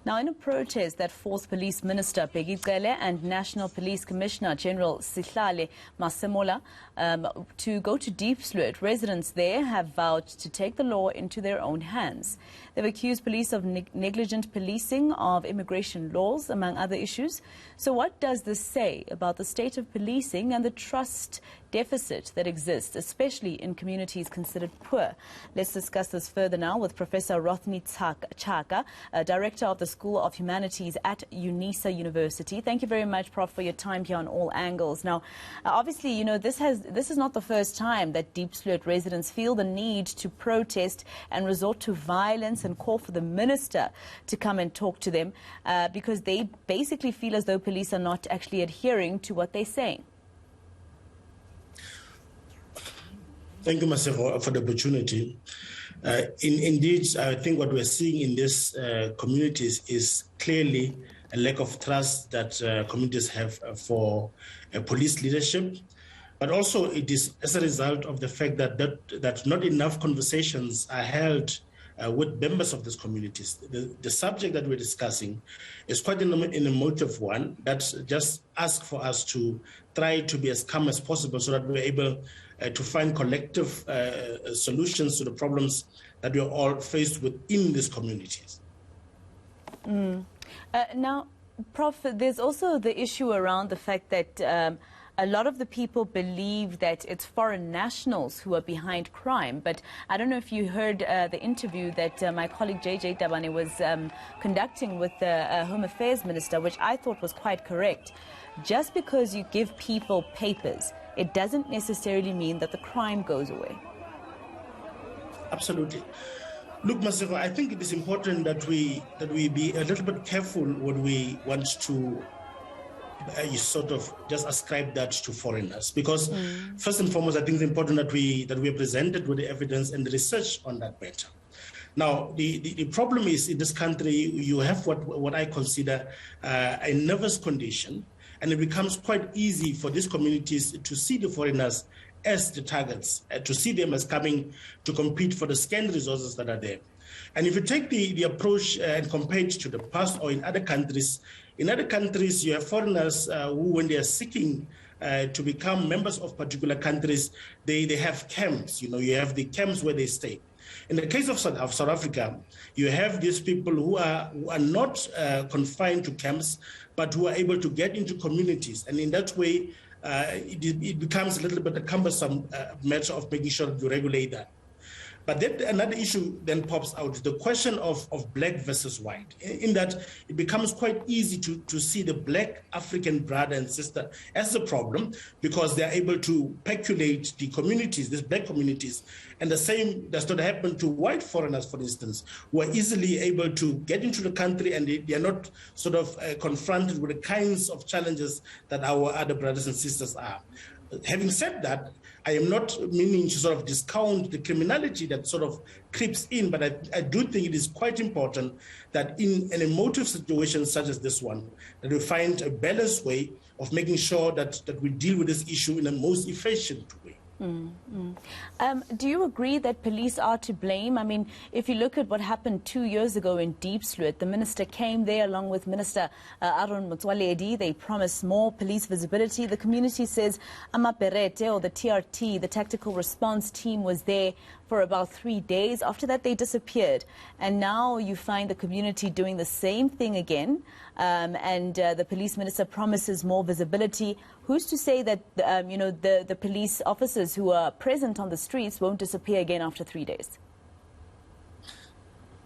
Now, in a protest that forced Police Minister Bheki Cele and National Police Commissioner General Sehlahle Masemola to go to Diepsloot, residents there have vowed to take the law into their own hands. They've accused police of negligent policing of immigration laws, among other issues. So what does this say about the state of policing and the trust deficit that exists, especially in communities considered poor? Let's discuss this further now with Professor Rothney Tshaka, Director of the School of Humanities at Unisa University. Thank you very much, Prof, for your time here on All Angles. Now, obviously, you know, this is not the first time that Diepsloot residents feel the need to protest and resort to violence and call for the minister to come and talk to them because they basically feel as though police are not actually adhering to what they're saying. Thank you, Masemola, for the opportunity. Indeed, I think what we're seeing in these communities is clearly a lack of trust that communities have for police leadership. But also it is as a result of the fact that not enough conversations are held with members of these communities. The subject that we're discussing is quite an emotive one that just asks for us to try to be as calm as possible so that we're able to find collective solutions to the problems that we're all faced with in these communities. Now, Prof, there's also the issue around the fact that a lot of the people believe that it's foreign nationals who are behind crime. But I don't know if you heard the interview that my colleague JJ Tabane was conducting with the Home Affairs Minister, which I thought was quite correct. Just because you give people papers, it doesn't necessarily mean that the crime goes away. Absolutely. Look, Masemola, I think it is important that we be a little bit careful when we want to you sort of just ascribe that to foreigners, because first and foremost, I think it's important that we are presented with the evidence and the research on that matter. Now, the problem is in this country, you have what I consider a nervous condition, and it becomes quite easy for these communities to see the foreigners as the targets, to see them as coming to compete for the scant resources that are there. And if you take the approach and compare it to the past or in other countries, you have foreigners who, when they are seeking to become members of particular countries, they have camps. You know, you have the camps where they stay. In the case of South Africa, you have these people who are not confined to camps, but who are able to get into communities. And in that way, it becomes a little bit a cumbersome matter of making sure that you regulate that. But then another issue then pops out, the question of black versus white, in that it becomes quite easy to see the black African brother and sister as a problem because they're able to peculate the communities, these black communities. And the same does not happen to white foreigners, for instance, who are easily able to get into the country and they are not sort of confronted with the kinds of challenges that our other brothers and sisters are. Having said that, I am not meaning to sort of discount the criminality that sort of creeps in, but I do think it is quite important that in an emotive situation such as this one, that we find a balanced way of making sure that we deal with this issue in the most efficient way. Do you agree that police are to blame? I mean, if you look at what happened 2 years ago in Diepsloot, the minister came there along with Minister Aaron Motsoaledi. They promised more police visibility. The community says Amaperete, or the TRT, the tactical response team, was there for about 3 days. After that, they disappeared. And now you find the community doing the same thing again. And the police minister promises more visibility. Who's to say that, you know, the police officers who are present on the streets won't disappear again after 3 days?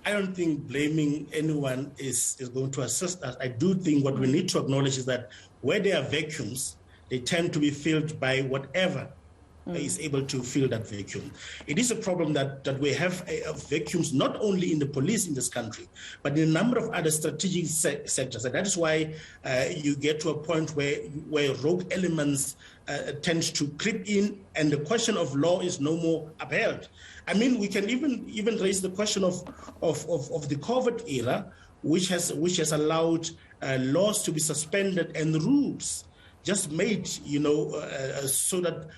I don't think blaming anyone is going to assist us. I do think what we need to acknowledge is that where there are vacuums, they tend to be filled by whatever is able to fill that vacuum. It is a problem that we have vacuums not only in the police in this country, but in a number of other strategic sectors. And that is why you get to a point where rogue elements tend to creep in, and the question of law is no more upheld. I mean, we can even raise the question of the COVID era, which has allowed laws to be suspended and rules just made, you know, so that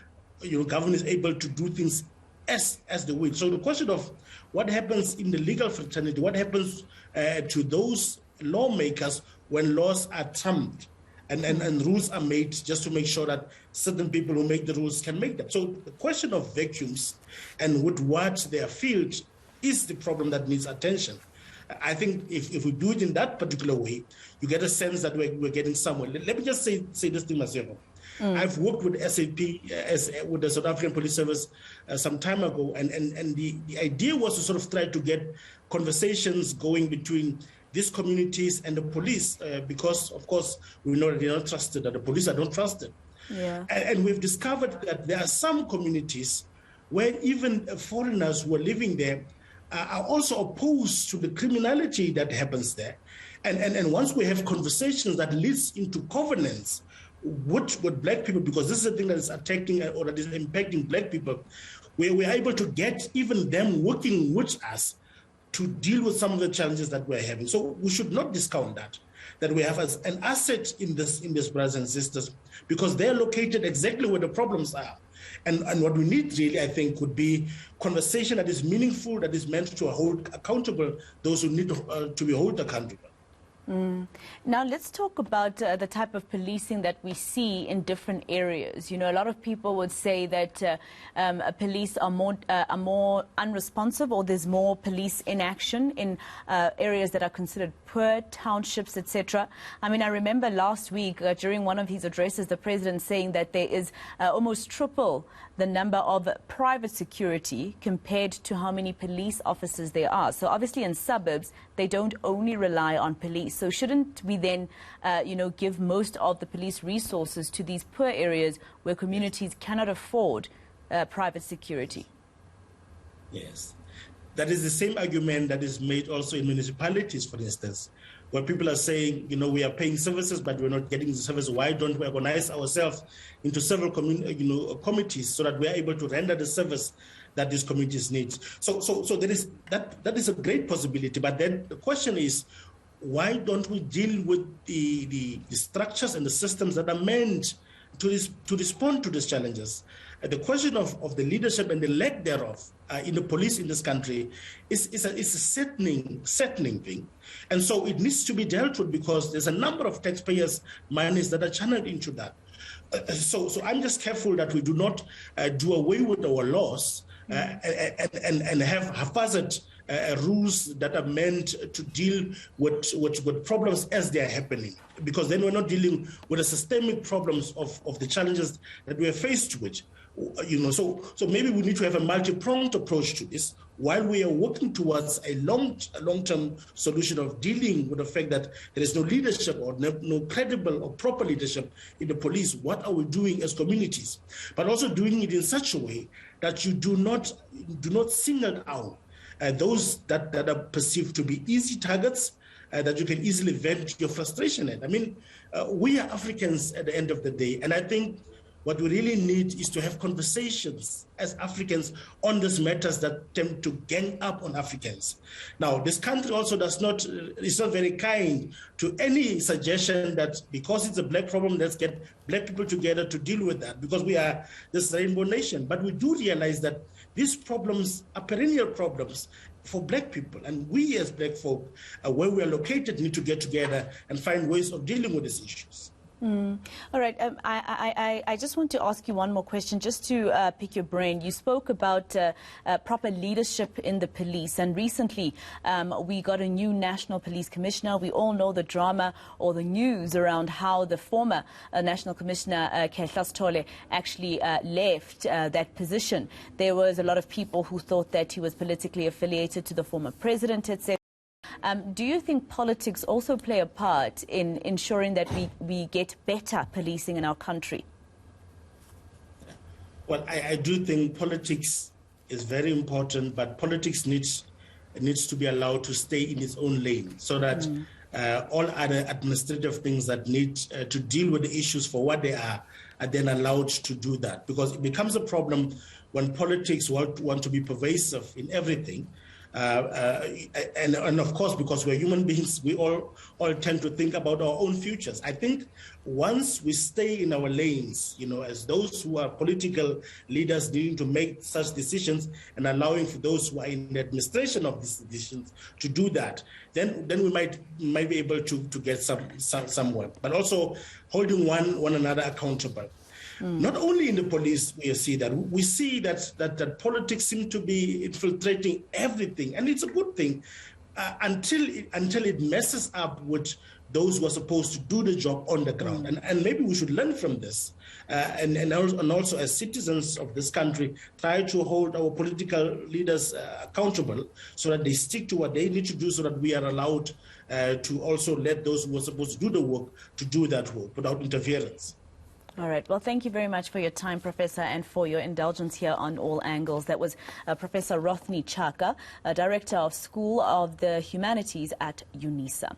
government is able to do things as they wish. So the question of what happens in the legal fraternity, what happens to those lawmakers when laws are trumped and rules are made just to make sure that certain people who make the rules can make them. So the question of vacuums and with what they are filled is the problem that needs attention. I think if we do it in that particular way, you get a sense that we're getting somewhere. Let me just say this thing, Masemola. I've worked with SAP, with the South African Police Service some time ago, and the idea was to sort of try to get conversations going between these communities and the police, because, of course, we know that they're not trusted, that the police are not trusted. Yeah. And we've discovered that there are some communities where even foreigners who are living there are also opposed to the criminality that happens there. And once we have conversations that leads into covenants with black people, because this is a thing that is attacking or that is impacting black people, where we're able to get even them working with us to deal with some of the challenges that we're having. So we should not discount that we have as an asset in this brothers and sisters, because they're located exactly where the problems are. And what we need really, I think, would be conversation that is meaningful, that is meant to hold accountable those who need to be held accountable. Now let's talk about the type of policing that we see in different areas. You know, a lot of people would say that police are more unresponsive, or there's more police inaction in areas that are considered poor, townships, etc. I mean, I remember last week during one of his addresses, the president saying that there is almost triple the number of private security compared to how many police officers there are. So obviously in suburbs, they don't only rely on police. So shouldn't we then, give most of the police resources to these poor areas where communities cannot afford private security? Yes. That is the same argument that is made also in municipalities, for instance, where people are saying, we are paying services, but we're not getting the service. Why don't we organize ourselves into several committees so that we are able to render the service that these communities need? So there is that is a great possibility. But then the question is, why don't we deal with the structures and the systems that are meant to respond to these challenges? The question of the leadership and the lack thereof in the police in this country is a settling thing. And so it needs to be dealt with, because there's a number of taxpayers' monies that are channeled into that. So I'm just careful that we do not do away with our laws and have haphazard rules that are meant to deal with problems as they are happening, because then we're not dealing with the systemic problems of the challenges that we are faced with. So maybe we need to have a multi-pronged approach to this while we are working towards a long-term solution of dealing with the fact that there is no leadership or no credible or proper leadership in the police. What are we doing as communities? But also doing it in such a way that you do not single out those that are perceived to be easy targets, that you can easily vent your frustration at. I mean, we are Africans at the end of the day, and I think what we really need is to have conversations as Africans on these matters that tend to gang up on Africans. Now, this country also is not very kind to any suggestion that because it's a black problem, let's get black people together to deal with that, because we are this rainbow nation. But we do realize that these problems are perennial problems for black people, and we as black folk, where we are located, need to get together and find ways of dealing with these issues. All right. I just want to ask you one more question, just to pick your brain. You spoke about proper leadership in the police, and recently we got a new National Police Commissioner. We all know the drama or the news around how the former National Commissioner, Sehlahle, actually left that position. There was a lot of people who thought that he was politically affiliated to the former president, etc. Do you think politics also play a part in ensuring that we get better policing in our country? Well, I do think politics is very important, but politics needs to be allowed to stay in its own lane, so that all other administrative things that need to deal with the issues for what they are then allowed to do that. Because it becomes a problem when politics want to be pervasive in everything. And of course, because we're human beings, we all tend to think about our own futures. I think once we stay in our lanes, as those who are political leaders needing to make such decisions and allowing for those who are in the administration of these decisions to do that, then we might be able to get somewhere. But also holding one another accountable. Not only in the police we see that politics seem to be infiltrating everything, and it's a good thing until it messes up with those who are supposed to do the job on the ground. And maybe we should learn from this, and also as citizens of this country, try to hold our political leaders accountable so that they stick to what they need to do, so that we are allowed to also let those who are supposed to do the work to do that work without interference. All right. Well, thank you very much for your time, Professor, and for your indulgence here on All Angles. That was Professor Rothney Tshaka, Director of School of the Humanities at Unisa.